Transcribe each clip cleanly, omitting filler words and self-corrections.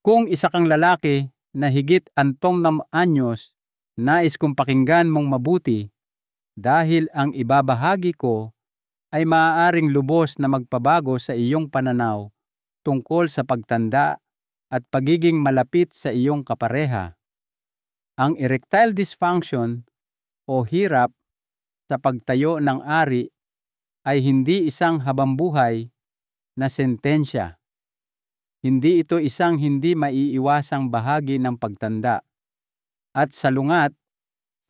Kung isa kang lalaki na higit 60 anyos, nais kong pakinggan mong mabuti dahil ang ibabahagi ko ay maaaring lubos na magpabago sa iyong pananaw tungkol sa pagtanda at pagiging malapit sa iyong kapareha. Ang erectile dysfunction o hirap sa pagtayo ng ari ay hindi isang habambuhay na sentensya. Hindi ito isang hindi maiiwasang bahagi ng pagtanda. At salungat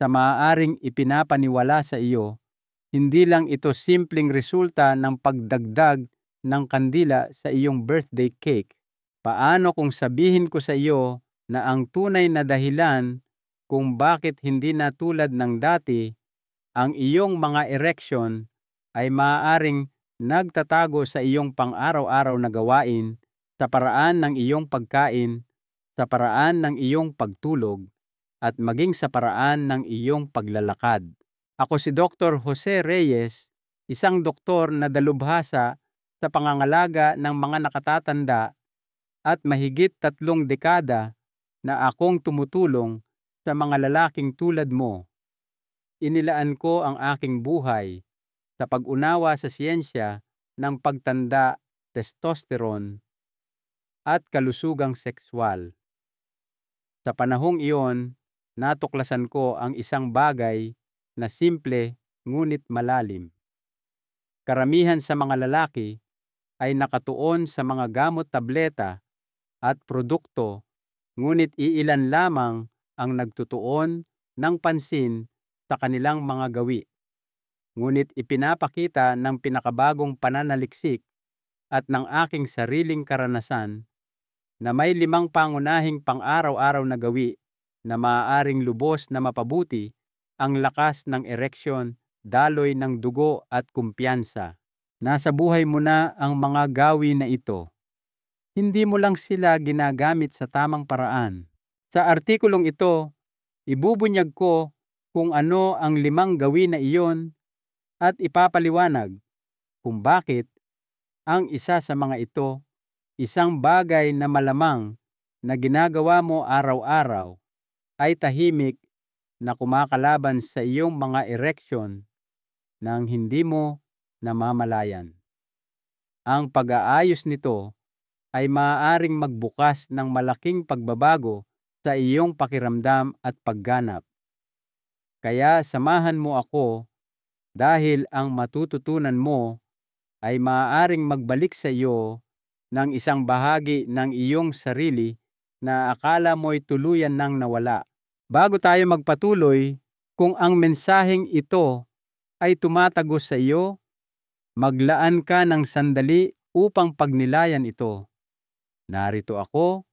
sa maaaring ipinapaniwala sa iyo, hindi lang ito simpleng resulta ng pagdagdag ng kandila sa iyong birthday cake. Paano kung sabihin ko sa iyo na ang tunay na dahilan kung bakit hindi na tulad ng dati ang iyong mga erection ay maaaring nagtatago sa iyong pang-araw-araw na gawain, sa paraan ng iyong pagkain, sa paraan ng iyong pagtulog, at maging sa paraan ng iyong paglalakad. Ako si Dr. Jose Reyes, isang doktor na dalubhasa sa pangangalaga ng mga nakatatanda at mahigit 3 dekada na akong tumutulong sa mga lalaking tulad mo. Inilaan ko ang aking buhay sa pag-unawa sa siyensya ng pagtanda, testosterone, at kalusugang sekswal. Sa panahong iyon, natuklasan ko ang isang bagay na simple ngunit malalim. Karamihan sa mga lalaki ay nakatuon sa mga gamot, tableta at produkto, ngunit iilan lamang ang nagtutuon ng pansin sa kanilang mga gawi. Ngunit ipinapakita ng pinakabagong pananaliksik at ng aking sariling karanasan na may 5 pangunahing pang-araw-araw na gawi na maaaring lubos na mapabuti ang lakas ng ereksyon, daloy ng dugo at kumpiyansa. Nasa buhay mo na ang mga gawi na ito. Hindi mo lang sila ginagamit sa tamang paraan. Sa artikulong ito, ibubunyag ko kung ano ang 5 gawi na iyon at ipapaliwanag kung bakit ang isa sa mga ito isang bagay na malamang na ginagawa mo araw-araw ay tahimik na kumakalaban sa iyong mga ereksyon nang hindi mo namamalayan. Ang pag-aayos nito ay maaaring magbukas ng malaking pagbabago sa iyong pakiramdam at pagganap. Kaya samahan mo ako dahil ang matututunan mo ay maaaring magbalik sa iyo ng isang bahagi ng iyong sarili na akala mo'y tuluyan nang nawala. Bago tayo magpatuloy, kung ang mensaheng ito ay tumatagos sa iyo, maglaan ka ng sandali upang pagnilayan ito. Narito ako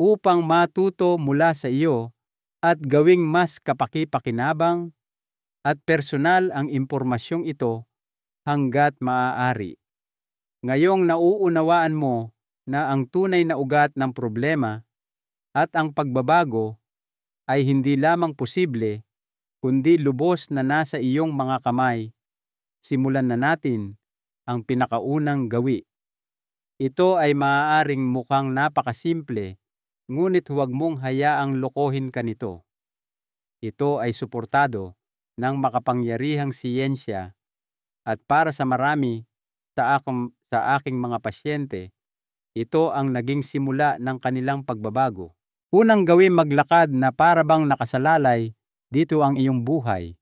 upang matuto mula sa iyo at gawing mas kapaki-pakinabang at personal ang impormasyong ito hanggat maaari. Ngayong nauunawaan mo na ang tunay na ugat ng problema at ang pagbabago ay hindi lamang posible, kundi lubos na nasa iyong mga kamay, simulan na natin ang pinakaunang gawi. Ito ay maaaring mukhang napakasimple, ngunit huwag mong hayaang lokohin ka nito. Ito ay suportado ng makapangyarihang siyensya at para sa marami sa aking mga pasyente, ito ang naging simula ng kanilang pagbabago. Unang gawin, maglakad na para bang nakasalalay dito ang iyong buhay.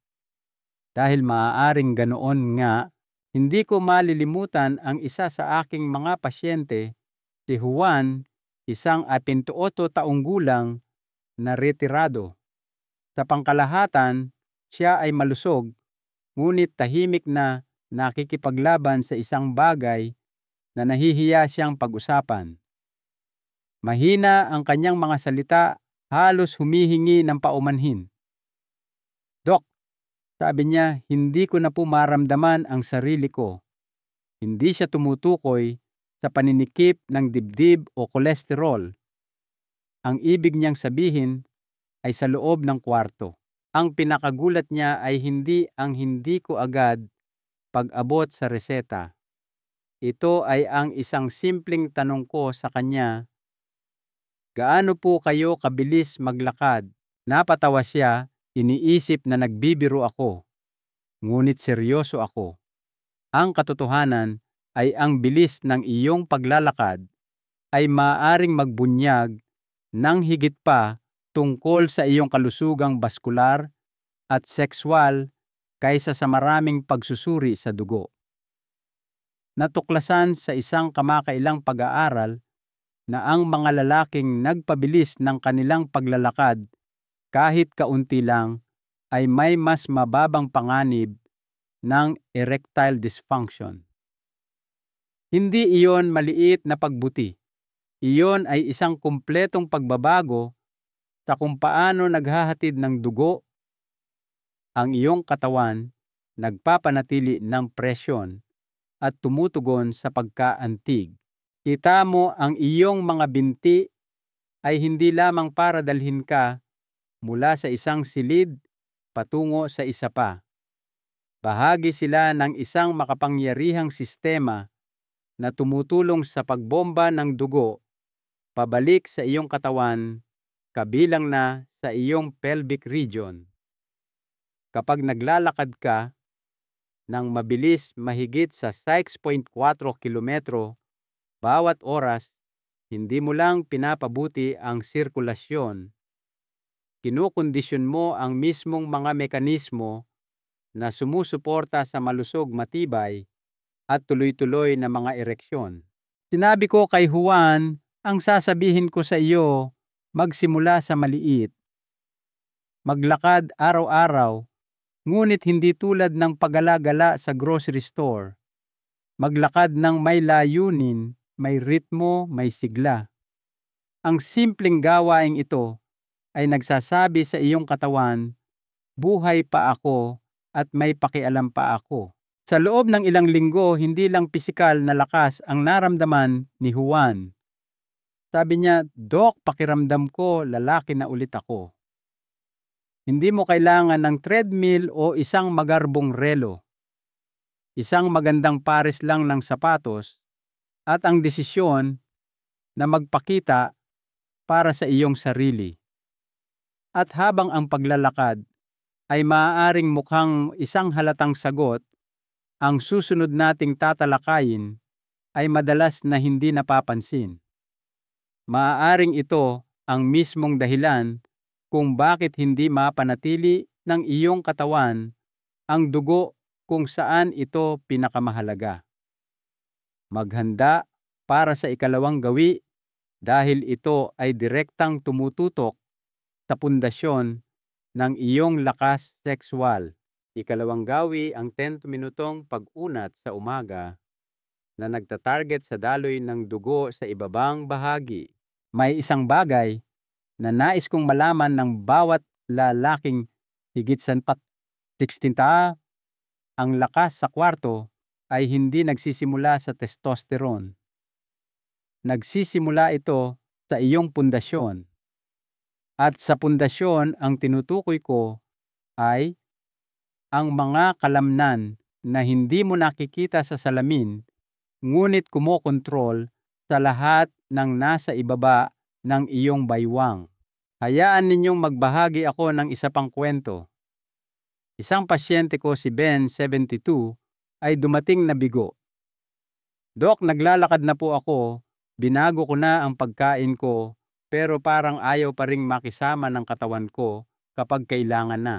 Dahil maaaring ganoon nga, hindi ko malilimutan ang isa sa aking mga pasyente, si Juan, isang 28 taong gulang na retirado. Sa pangkalahatan, siya ay malusog, ngunit tahimik na nakikipaglaban sa isang bagay na nahihiya siyang pag-usapan. Mahina ang kanyang mga salita, halos humihingi ng paumanhin. "Dok," sabi niya, "hindi ko na po maramdaman ang sarili ko." Hindi siya tumutukoy sa paninikip ng dibdib o kolesterol. Ang ibig niyang sabihin ay sa loob ng kwarto. Ang pinakagulat niya ay hindi ang hindi ko agad pag-abot sa reseta. Ito ay ang isang simpleng tanong ko sa kanya, Gaano po kayo kabilis maglakad? Napatawa siya, iniisip na nagbibiro ako. Ngunit seryoso ako. Ang katotohanan ay ang bilis ng iyong paglalakad ay maaaring magbunyag ng higit pa tungkol sa iyong kalusugang baskular at sexual kaysa sa maraming pagsusuri sa dugo. Natuklasan sa isang kamakailang pag-aaral na ang mga lalaking nagpabilis ng kanilang paglalakad kahit kaunti lang ay may mas mababang panganib ng erectile dysfunction. Hindi iyon maliit na pagbuti. Iyon ay isang kumpletong pagbabago sa kung paano naghahatid ng dugo ang iyong katawan, nagpapanatili ng presyon at tumutugon sa pagkaantig. Kita mo ang iyong mga binti ay hindi lamang para dalhin ka mula sa isang silid patungo sa isa pa. Bahagi sila ng isang makapangyarihang sistema na tumutulong sa pagbomba ng dugo pabalik sa iyong katawan, kabilang na sa iyong pelvic region. Kapag naglalakad ka ng mabilis mahigit sa 6.4 kilometro bawat oras, hindi mo lang pinapabuti ang sirkulasyon. Kinukondisyon mo ang mismong mga mekanismo na sumusuporta sa malusog, matibay at tuloy-tuloy na mga ereksyon. Sinabi ko kay Juan, ang sasabihin ko sa iyo, magsimula sa maliit. Maglakad araw-araw, ngunit hindi tulad ng pagala-gala sa grocery store. Maglakad ng may layunin, may ritmo, may sigla. Ang simpleng gawaing ito ay nagsasabi sa iyong katawan, buhay pa ako at may pakialam pa ako. Sa loob ng ilang linggo, hindi lang pisikal na lakas ang naramdaman ni Juan. Sabi niya, Dok, pakiramdam ko, lalaki na ulit ako. Hindi mo kailangan ng treadmill o isang magarbong relo. Isang magandang pares lang ng sapatos at ang desisyon na magpakita para sa iyong sarili. At habang ang paglalakad ay maaaring mukhang isang halatang sagot, ang susunod nating tatalakayin ay madalas na hindi napapansin. Maaaring ito ang mismong dahilan kung bakit hindi mapanatili ng iyong katawan ang dugo kung saan ito pinakamahalaga. Maghanda para sa ikalawang gawi dahil ito ay direktang tumututok sa pundasyon ng iyong lakas sexual. Ikalawang gawi ang 10 minutong pag-unat sa umaga na nagtatarget sa daloy ng dugo sa ibabang bahagi. May isang bagay na nais kong malaman ng bawat lalaking higit sa 16 ang lakas sa kwarto ay hindi nagsisimula sa testosterone. Nagsisimula ito sa iyong pundasyon. At sa pundasyon ang tinutukoy ko ay ang mga kalamnan na hindi mo nakikita sa salamin, ngunit kumokontrol sa lahat ng nasa ibaba ng iyong baywang. Hayaan ninyong magbahagi ako ng isa pang kwento. Isang pasyente ko si Ben, 72, ay dumating na bigo. Dok, naglalakad na po ako, binago ko na ang pagkain ko, pero parang ayaw pa ring makisama ng katawan ko kapag kailangan na.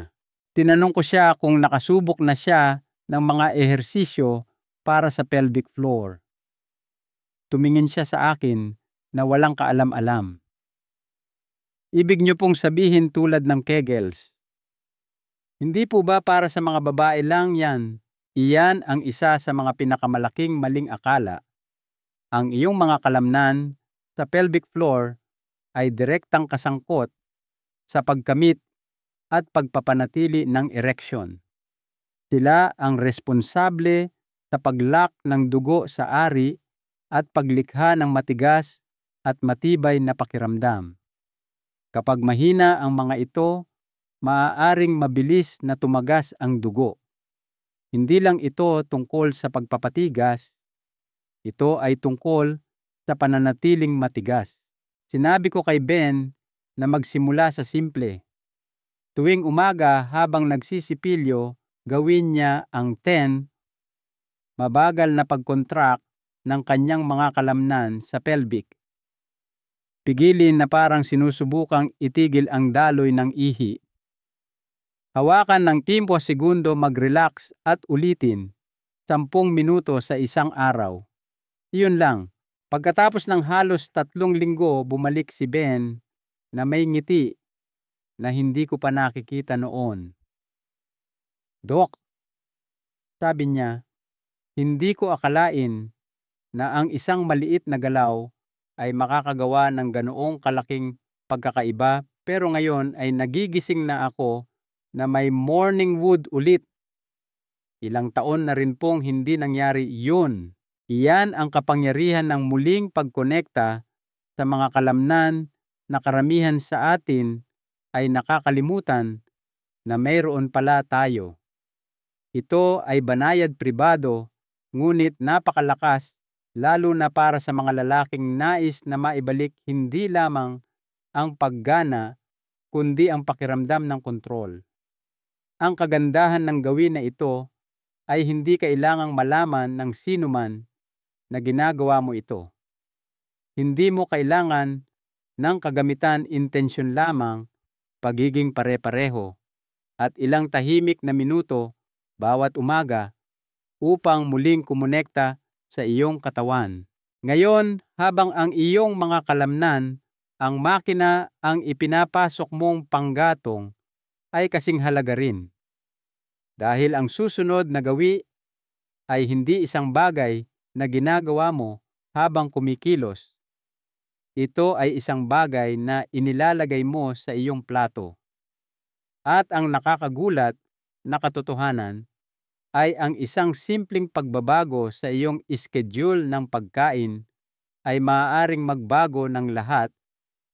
Tinanong ko siya kung nakasubok na siya ng mga ehersisyo para sa pelvic floor. Tumingin siya sa akin na walang kaalam-alam. Ibig niyo pong sabihin tulad ng Kegels. Hindi po ba para sa mga babae lang yan? Iyan ang isa sa mga pinakamalaking maling akala. Ang iyong mga kalamnan sa pelvic floor ay direktang kasangkot sa pagkamit at pagpapanatili ng ereksyon. Sila ang responsable sa pag-lock ng dugo sa ari at paglikha ng matigas at matibay na pakiramdam. Kapag mahina ang mga ito, maaaring mabilis na tumagas ang dugo. Hindi lang ito tungkol sa pagpapatigas, ito ay tungkol sa pananatiling matigas. Sinabi ko kay Ben na magsimula sa simple. Tuwing umaga habang nagsisipilyo, gawin niya ang 10 mabagal na pag-contract ng kanyang mga kalamnan sa pelvic. Pigilin na parang sinusubukang itigil ang daloy ng ihi. Hawakan ng 15 segundo mag-relax at ulitin 10 minuto sa isang araw. Iyon lang. Pagkatapos ng halos 3 linggo, bumalik si Ben na may ngiti na hindi ko pa nakikita noon. Dok, sabi niya, hindi ko akalain na ang isang maliit na galaw ay makakagawa ng ganoong kalaking pagkakaiba, pero ngayon ay nagigising na ako na may morning wood ulit. Ilang taon na rin pong hindi nangyari yun. Iyan ang kapangyarihan ng muling pagkonekta sa mga kalamnan na karamihan sa atin ay nakakalimutan na mayroon pala tayo. Ito ay banayad pribado, ngunit napakalakas, lalo na para sa mga lalaking nais na maibalik hindi lamang ang paggana, kundi ang pakiramdam ng kontrol. Ang kagandahan ng gawin na ito ay hindi kailangang malaman ng sino man na ginagawa mo ito. Hindi mo kailangan ng kagamitan, intensyon lamang, pagiging pare-pareho, at ilang tahimik na minuto bawat umaga upang muling kumonekta sa iyong katawan. Ngayon, habang ang iyong mga kalamnan, ang makina ang ipinapasok mong panggatong, ay kasing halaga rin. Dahil ang susunod na gawi ay hindi isang bagay na ginagawa mo habang kumikilos. Ito ay isang bagay na inilalagay mo sa iyong plato. At ang nakakagulat na katotohanan ay ang isang simpleng pagbabago sa iyong schedule ng pagkain ay maaaring magbago ng lahat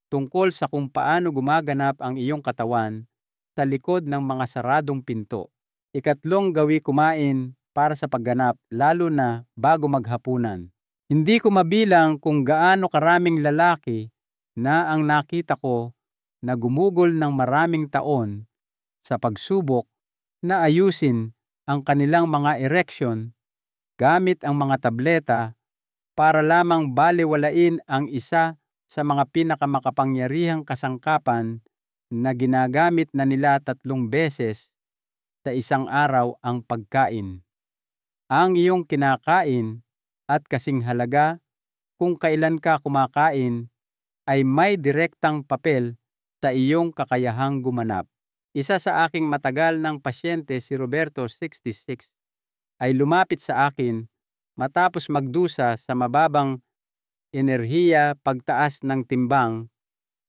tungkol sa kung paano gumaganap ang iyong katawan sa likod ng mga saradong pinto. Ikatlong gawi, kumain para sa pagganap, lalo na bago maghapunan. Hindi ko mabilang kung gaano karaming lalaki na ang nakita ko na gumugol ng maraming taon sa pagsubok na ayusin ang kanilang mga erection gamit ang mga tableta para lamang balewalain ang isa sa mga pinakamakapangyarihang kasangkapan na ginagamit na nila 3 beses sa isang araw, ang pagkain. Ang iyong kinakain at kasing halaga kung kailan ka kumakain ay may direktang papel sa iyong kakayahang gumanap. Isa sa aking matagal ng pasyente, si Roberto, 66, ay lumapit sa akin matapos magdusa sa mababang enerhiya, pagtaas ng timbang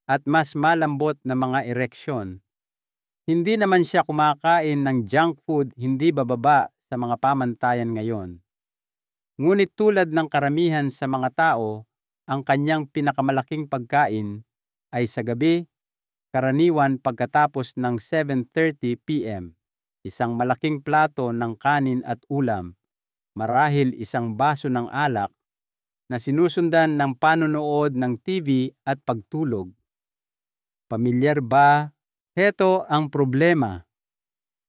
at mas malambot na mga ereksyon. Hindi naman siya kumakain ng junk food, hindi bababa sa mga pamantayan ngayon. Ngunit tulad ng karamihan sa mga tao, ang kanyang pinakamalaking pagkain ay sa gabi, karaniwan pagkatapos ng 7:30 p.m. Isang malaking plato ng kanin at ulam, marahil isang baso ng alak, na sinusundan ng panonood ng TV at pagtulog. Pamilyar ba? Heto ang problema.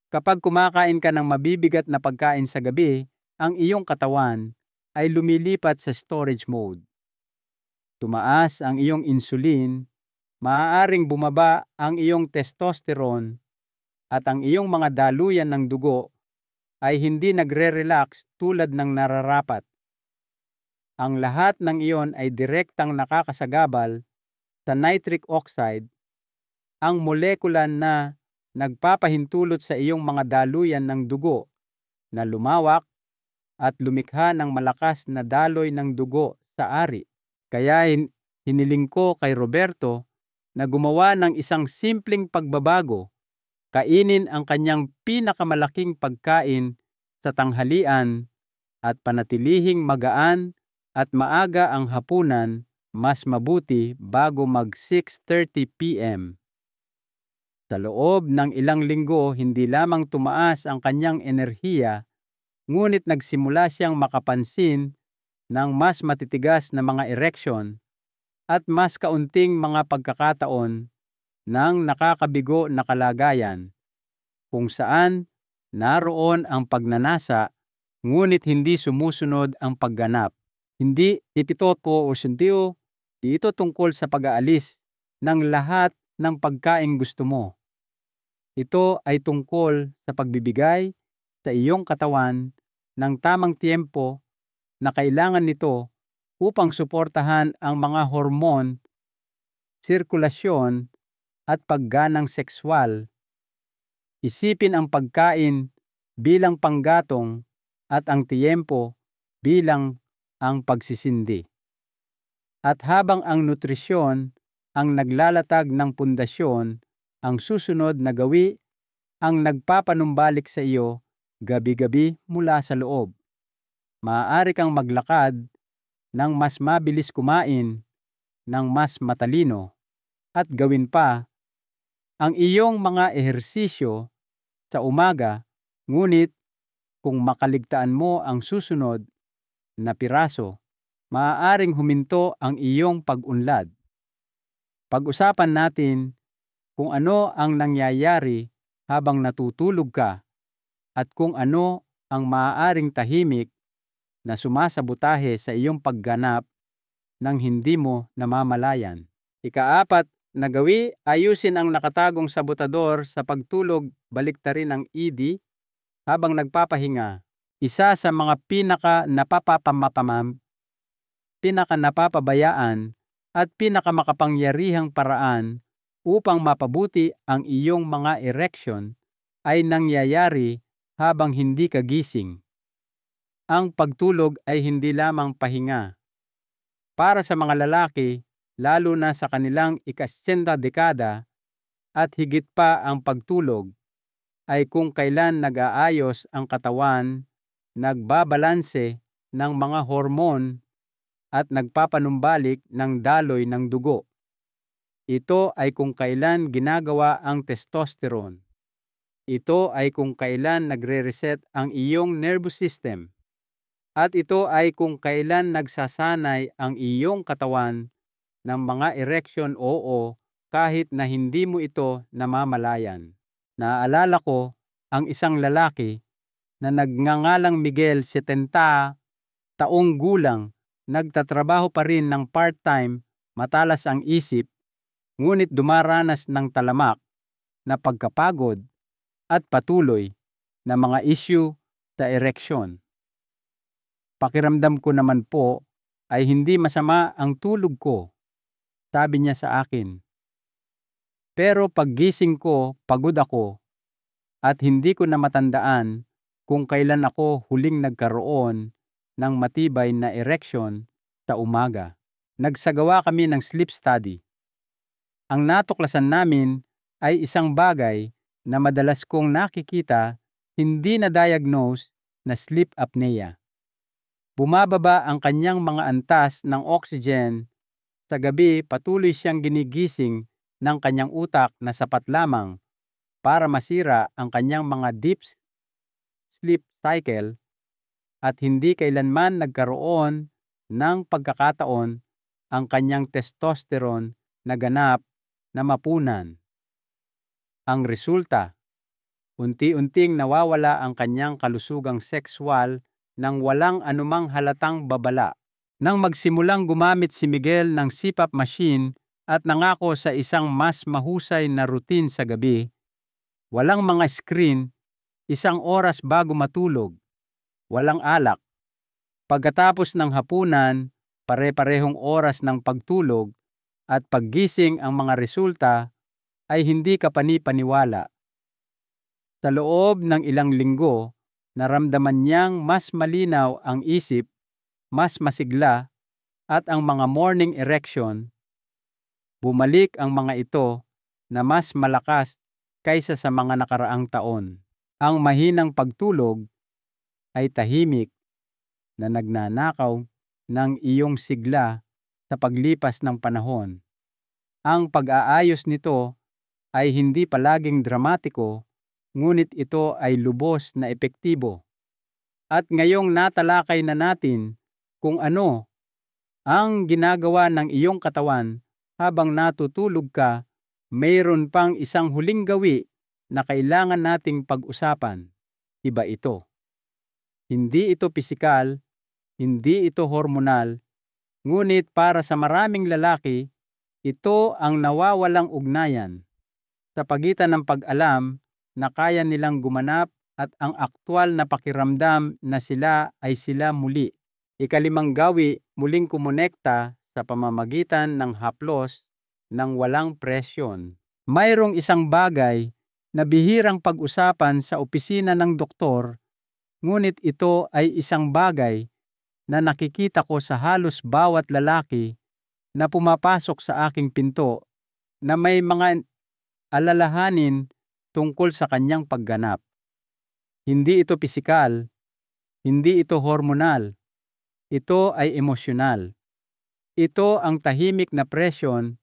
Kapag kumakain ka ng mabibigat na pagkain sa gabi, ang iyong katawan ay lumilipat sa storage mode. Tumaas ang iyong insulin, maaaring bumaba ang iyong testosterone, at ang iyong mga daluyan ng dugo ay hindi nagre-relax tulad ng nararapat. Ang lahat ng iyon ay direktang nakakasagabal sa nitric oxide, ang molekula na nagpapahintulot sa iyong mga daluyan ng dugo na lumawak at lumikha ng malakas na daloy ng dugo sa ari. Kaya hiniling ko kay Roberto na gumawa ng isang simpleng pagbabago. Kainin ang kanyang pinakamalaking pagkain sa tanghalian at panatilihing magaan at maaga ang hapunan, mas mabuti bago mag 6:30 p.m. Sa loob ng ilang linggo, hindi lamang tumaas ang kanyang enerhiya, ngunit nagsimula siyang makapansin ng mas matitigas na mga ereksyon at mas kaunting mga pagkakataon ng nakakabigo na kalagayan kung saan naroon ang pagnanasa ngunit hindi sumusunod ang pagganap. Hindi ito po o sentido, ito tungkol sa pag-aalis ng lahat ng pagkaing gusto mo. Ito ay tungkol sa pagbibigay sa iyong katawan ng tamang tiempo na kailangan nito upang suportahan ang mga hormon, sirkulasyon at pagganang sekswal. Isipin ang pagkain bilang panggatong at ang tiempo bilang ang pagsisindi. At habang ang nutrisyon ang naglalatag ng pundasyon, ang susunod na gawi ang nagpapanumbalik sa iyo gabi-gabi mula sa loob. Maaari kang maglakad ng mas mabilis, kumain ng mas matalino, at gawin pa ang iyong mga ehersisyo sa umaga, ngunit kung makaligtaan mo ang susunod na piraso, maaaring huminto ang iyong pag-unlad. Pag-usapan natin kung ano ang nangyayari habang natutulog ka at kung ano ang maaaring tahimik na sumasabotahe sa iyong pagganap ng hindi mo namamalayan. Ika-4 na gawi, ayusin ang nakatagong sabotador sa pagtulog, baliktarin ang ED habang nagpapahinga. Isa sa mga pinaka-napapabayaan at pinakamakapangyarihang paraan upang mapabuti ang iyong mga ereksyon ay nangyayari habang hindi ka gising. Ang pagtulog ay hindi lamang pahinga. Para sa mga lalaki, lalo na sa kanilang ika-80 dekada at higit pa, ang pagtulog ay kung kailan nag-aayos ang katawan, nagbabalanse ng mga hormon at nagpapanumbalik ng daloy ng dugo. Ito ay kung kailan ginagawa ang testosterone. Ito ay kung kailan nagre-reset ang iyong nervous system. At ito ay kung kailan nagsasanay ang iyong katawan ng mga ereksyon, oo, kahit na hindi mo ito namamalayan. Naaalala ko ang isang lalaki na nagngangalang Miguel, 70 taong gulang, nagtatrabaho pa rin ng part-time, matalas ang isip, ngunit dumaranas ng talamak na pagkapagod at patuloy na mga issue sa ereksyon. Pakiramdam ko naman po ay hindi masama ang tulog ko, sabi niya sa akin. Pero paggising ko, pagod ako at hindi ko na matandaan kung kailan ako huling nagkaroon ng matibay na ereksyon sa umaga. Nagsagawa kami ng sleep study. Ang natuklasan namin ay isang bagay na madalas kong nakikita, hindi na-diagnose na sleep apnea. Bumababa ang kanyang mga antas ng oxygen. Sa gabi, patuloy siyang ginigising ng kanyang utak na sapat lamang para masira ang kanyang mga deep sleep cycle at hindi kailanman nagkaroon ng pagkakataon ang kanyang testosterone na ganap na mapunan. Ang resulta, unti-unting nawawala ang kanyang kalusugang sekswal nang walang anumang halatang babala. Nang magsimulang gumamit si Miguel ng CPAP machine at nangako sa isang mas mahusay na routine sa gabi, walang mga screen, 1 oras bago matulog, walang alak. Pagkatapos ng hapunan, pare-parehong oras ng pagtulog at paggising, ang mga resulta ay hindi ka panipaniwala. Sa loob ng ilang linggo, naramdaman niyang mas malinaw ang isip, mas masigla, at ang mga morning erection, bumalik ang mga ito na mas malakas kaysa sa mga nakaraang taon. Ang mahinang pagtulog ay tahimik na nagnanakaw ng iyong sigla sa paglipas ng panahon. Ang pag-aayos nito ay hindi palaging dramatiko, ngunit ito ay lubos na epektibo. At ngayong natalakay na natin kung ano Ang ginagawa ng iyong katawan habang natutulog ka, mayroon pang isang huling gawi na kailangan nating pag-usapan. Iba ito. Hindi ito pisikal, hindi ito hormonal, ngunit para sa maraming lalaki, ito ang nawawalang ugnayan sa pagitan ng pag-alam na kaya nilang gumanap at ang aktwal na pakiramdam na sila ay sila muli. Ikalimang gawi, muling kumonekta sa pamamagitan ng haplos ng walang presyon. Mayroong isang bagay na bihirang pag-usapan sa opisina ng doktor, ngunit ito ay isang bagay na nakikita ko sa halos bawat lalaki na pumapasok sa aking pinto na may mga alalahanin tungkol sa kanyang pagganap. Hindi ito pisikal, hindi ito hormonal, ito ay emosyonal. Ito ang tahimik na presyon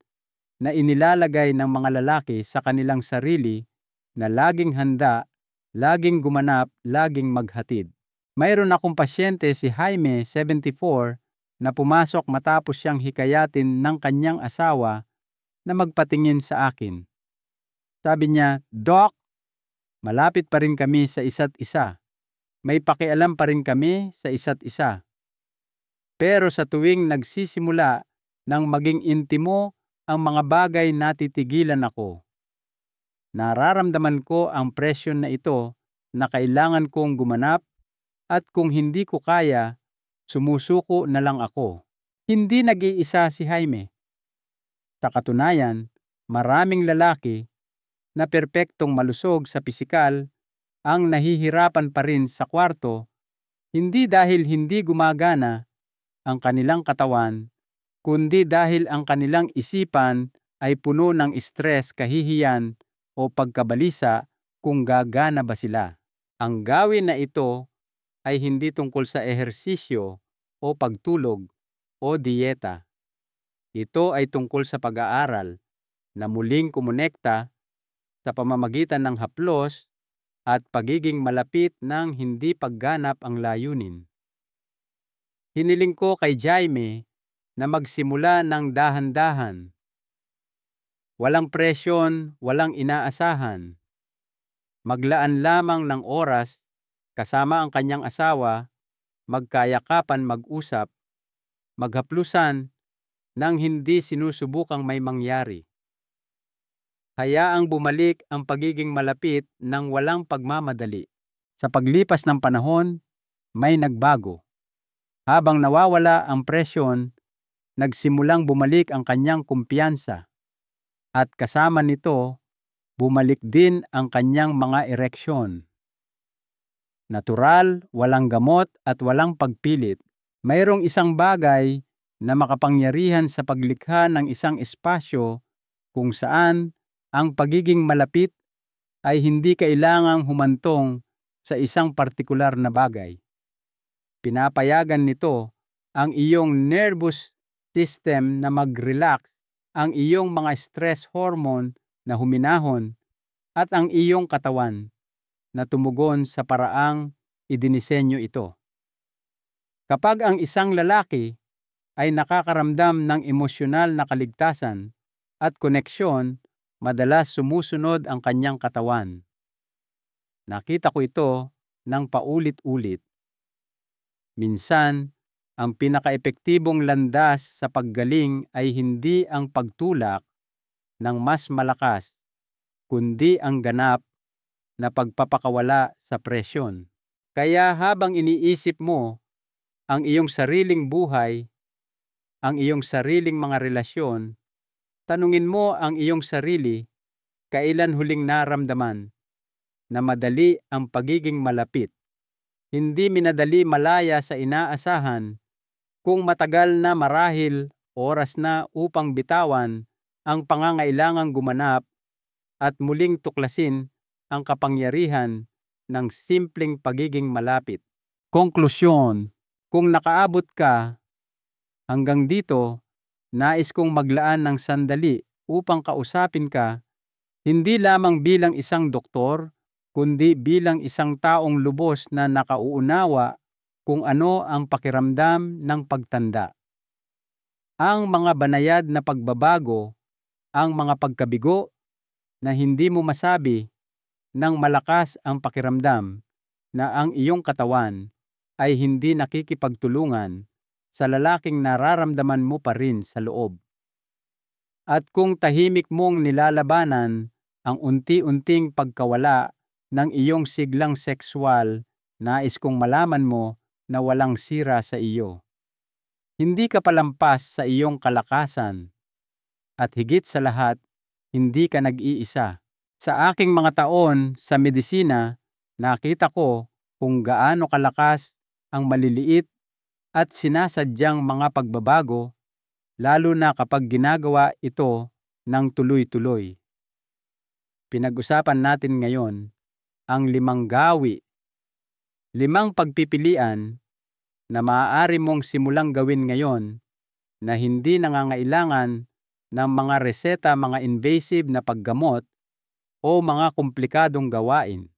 na inilalagay ng mga lalaki sa kanilang sarili na laging handa, laging gumanap, laging maghatid. Mayroon akong pasyente si Jaime, 74, na pumasok matapos siyang hikayatin ng kanyang asawa na magpatingin sa akin. Sabi niya, "Doc, malapit pa rin kami sa isa't isa. May pakialam pa rin kami sa isa't isa. Pero sa tuwing nagsisimula ng maging intimo ang mga bagay natitigilan ako. Nararamdaman ko ang presyon na ito na kailangan kong gumanap at kung hindi ko kaya, sumusuko na lang ako." Hindi nag-iisa si Jaime. Sa katunayan, maraming lalaki na perpektong malusog sa pisikal ang nahihirapan pa rin sa kwarto, hindi dahil hindi gumagana ang kanilang katawan, kundi dahil ang kanilang isipan ay puno ng stress, kahihiyan o pagkabalisa kung gagana ba sila. Ang gawin na ito ay hindi tungkol sa ehersisyo o pagtulog o dieta. Ito ay tungkol sa pag-aaral na muling kumonekta sa pamamagitan ng haplos at pagiging malapit ng hindi pagganap ang layunin. Hiniling ko kay Jaime na magsimula ng dahan-dahan. Walang presyon, walang inaasahan. Maglaan lamang ng oras kasama ang kanyang asawa, magkayakapan mag-usap, maghaplusan nang hindi sinusubukang may mangyari. Hayaang bumalik ang pagiging malapit ng walang pagmamadali. Sa paglipas ng panahon, may nagbago. Habang nawawala ang presyon, nagsimulang bumalik ang kanyang kumpiyansa. At kasama nito, bumalik din ang kanyang mga ereksyon. Natural, walang gamot at walang pagpilit. Mayroong isang bagay na makapangyarihan sa paglikha ng isang espasyo kung saan ang pagiging malapit ay hindi kailangang humantong sa isang partikular na bagay. Pinapayagan nito ang iyong nervous system na mag-relax, ang iyong mga stress hormone na huminahon, at ang iyong katawan na tumugon sa paraang idinisenyo ito. Kapag ang isang lalaki ay nakakaramdam ng emosyonal na kaligtasan at koneksyon, madalas sumusunod ang kanyang katawan. Nakita ko ito ng paulit-ulit. Minsan, ang pinakaepektibong landas sa paggaling ay hindi ang pagtulak ng mas malakas, kundi ang ganap na pagpapakawala sa presyon. Kaya habang iniisip mo ang iyong sariling buhay, ang iyong sariling mga relasyon, tanungin mo ang iyong sarili, kailan huling naramdaman na madali ang pagiging malapit? Hindi minadali malaya sa inaasahan, kung matagal na marahil oras na upang bitawan ang pangangailangang gumanap at muling tuklasin ang kapangyarihan ng simpleng pagiging malapit. Konklusyon, kung nakaabot ka hanggang dito, nais kong maglaan ng sandali upang kausapin ka, hindi lamang bilang isang doktor, kundi bilang isang taong lubos na nakauunawa kung ano ang pakiramdam ng pagtanda. Ang mga banayad na pagbabago, ang mga pagkabigo na hindi mo masabi nang malakas ang pakiramdam na ang iyong katawan ay hindi nakikipagtulungan sa lalaking nararamdaman mo pa rin sa loob. At kung tahimik mong nilalabanan ang unti-unting pagkawala ng iyong siglang sexual, nais kong malaman mo na walang sira sa iyo. Hindi ka palampas sa iyong kalakasan at higit sa lahat, hindi ka nag-iisa. Sa aking mga taon sa medisina, nakita ko kung gaano kalakas ang maliliit at sinasadyang mga pagbabago, lalo na kapag ginagawa ito ng tuloy-tuloy. Pinag-usapan natin ngayon ang 5 gawi, 5 pagpipilian na maaari mong simulang gawin ngayon na hindi nangangailangan ng mga reseta, mga invasive na paggamot o mga komplikadong gawain.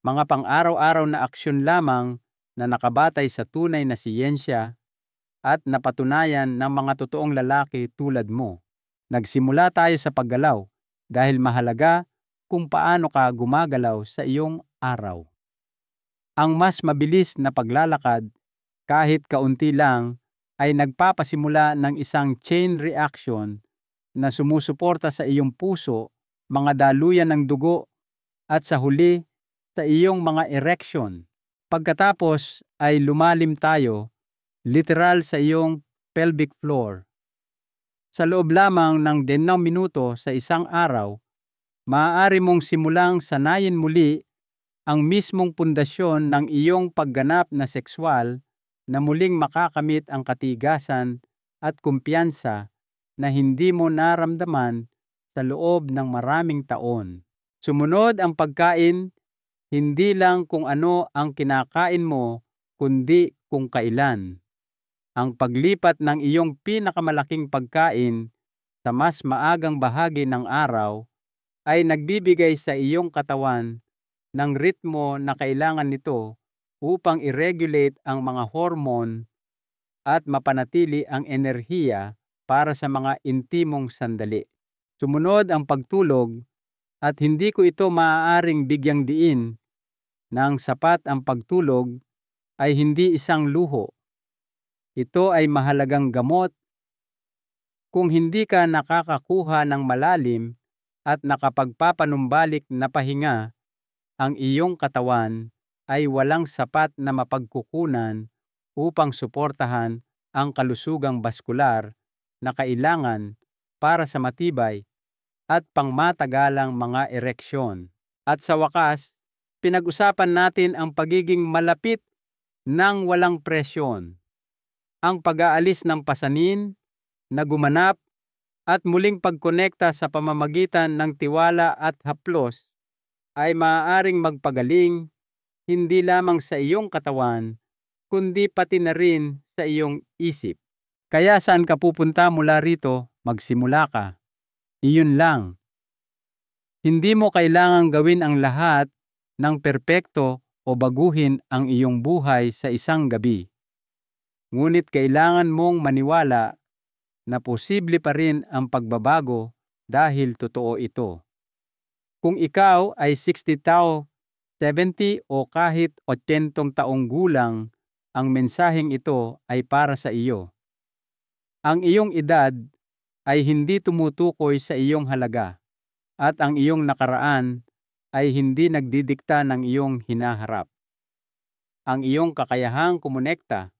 Mga pang-araw-araw na aksyon lamang na nakabatay sa tunay na siyensya at napatunayan ng mga totoong lalaki tulad mo. Nagsimula tayo sa paggalaw dahil mahalaga kung paano ka gumagalaw sa iyong araw. Ang mas mabilis na paglalakad, kahit kaunti lang, ay nagpapasimula ng isang chain reaction na sumusuporta sa iyong puso, mga daluyan ng dugo, at sa huli, sa iyong mga erection. Pagkatapos ay lumalim tayo, literal sa iyong pelvic floor. Sa loob lamang ng 10 minuto sa isang araw, maaari mong simulang sanayin muli ang mismong pundasyon ng iyong pagganap na sexual na muling makakamit ang katigasan at kumpiyansa na hindi mo naramdaman sa loob ng maraming taon. Sumunod ang pagkain, hindi lang kung ano ang kinakain mo, kundi kung kailan. Ang paglipat ng iyong pinakamalaking pagkain sa mas maagang bahagi ng araw ay nagbibigay sa iyong katawan ng ritmo na kailangan nito upang i-regulate ang mga hormone at mapanatili ang enerhiya para sa mga intimong sandali. Sumunod ang pagtulog at hindi ko ito maaaring bigyang diin ng sapat. Ang pagtulog ay hindi isang luho. Ito ay mahalagang gamot. Kung hindi ka nakakakuha ng malalim at nakapagpapanumbalik na pahinga, ang iyong katawan ay walang sapat na mapagkukunan upang suportahan ang kalusugang baskular na kailangan para sa matibay at pangmatagalang mga ereksyon. At sa wakas, pinag-usapan natin ang pagiging malapit ng walang presyon, ang pag-aalis ng pasanin na gumanap at muling pagkonekta sa pamamagitan ng tiwala at haplos ay maaaring magpagaling hindi lamang sa iyong katawan, kundi pati na rin sa iyong isip. Kaya saan ka pupunta mula rito, magsimula ka. Iyon lang. Hindi mo kailangang gawin ang lahat ng perpekto o baguhin ang iyong buhay sa isang gabi. Ngunit kailangan mong maniwala na posible pa rin ang pagbabago dahil totoo ito. Kung ikaw ay 60 taon, 70 o kahit 80 taong gulang, ang mensaheng ito ay para sa iyo. Ang iyong edad ay hindi tumutukoy sa iyong halaga at ang iyong nakaraan ay hindi nagdidikta ng iyong hinaharap. Ang iyong kakayahang kumonekta,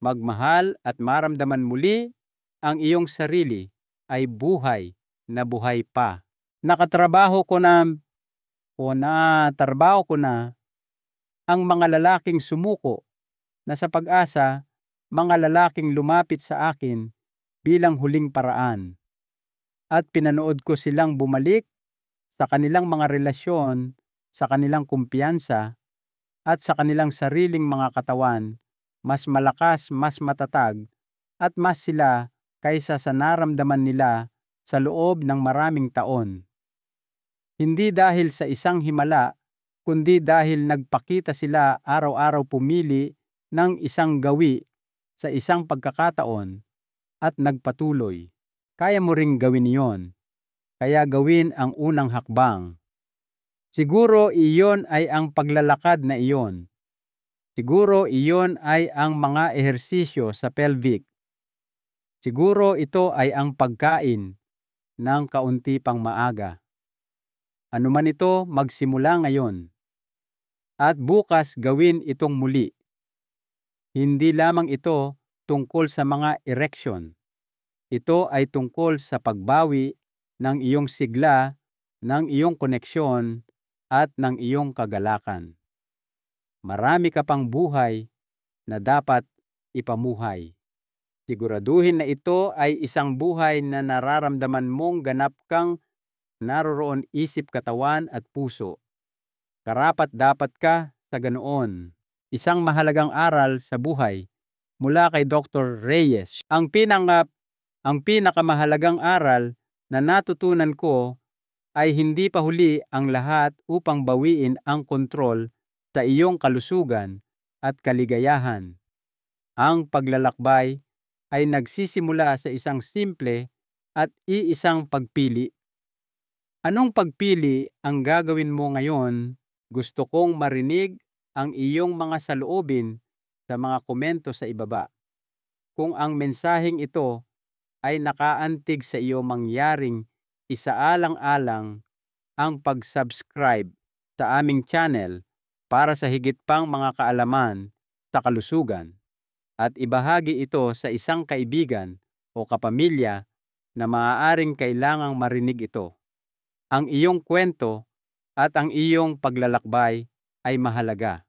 magmahal at maramdaman muli ang iyong sarili ay buhay na buhay pa. Natrabaho ko na ang mga lalaking sumuko na sa pag-asa, mga lalaking lumapit sa akin bilang huling paraan. At pinanood ko silang bumalik sa kanilang mga relasyon, sa kanilang kumpiyansa, at sa kanilang sariling mga katawan, mas malakas, mas matatag, at mas sila kaysa sa naramdaman nila sa loob ng maraming taon. Hindi dahil sa isang himala, kundi dahil nagpakita sila araw-araw pumili ng isang gawi sa isang pagkakataon at nagpatuloy. Kaya mo ring gawin iyon, kaya gawin ang unang hakbang. Siguro iyon ay ang paglalakad na iyon. Siguro iyon ay ang mga ehersisyo sa pelvic. Siguro ito ay ang pagkain ng kaunti pang maaga. Ano man ito, magsimula ngayon. At bukas gawin itong muli. Hindi lamang ito tungkol sa mga erection. Ito ay tungkol sa pagbawi ng iyong sigla, ng iyong koneksyon, at ng iyong kagalakan. Marami ka pang buhay na dapat ipamuhay. Siguraduhin na ito ay isang buhay na nararamdaman mong ganap kang naroroon isip, katawan at puso. Karapat-dapat ka sa ganoon. Isang mahalagang aral sa buhay mula kay Dr. Reyes. Ang pinakamahalagang aral na natutunan ko ay hindi pa huli ang lahat upang bawiin ang kontrol sa iyong kalusugan at kaligayahan. Ang paglalakbay ay nagsisimula sa isang simple at iisang pagpili. Anong pagpili ang gagawin mo ngayon? Gusto kong marinig ang iyong mga saloobin sa mga komento sa ibaba. Kung ang mensaheng ito ay nakaantig sa iyo, mangyaring isaalang-alang ang pag-subscribe sa aming channel para sa higit pang mga kaalaman sa kalusugan at ibahagi ito sa isang kaibigan o kapamilya na maaaring kailangang marinig ito. Ang iyong kwento at ang iyong paglalakbay ay mahalaga.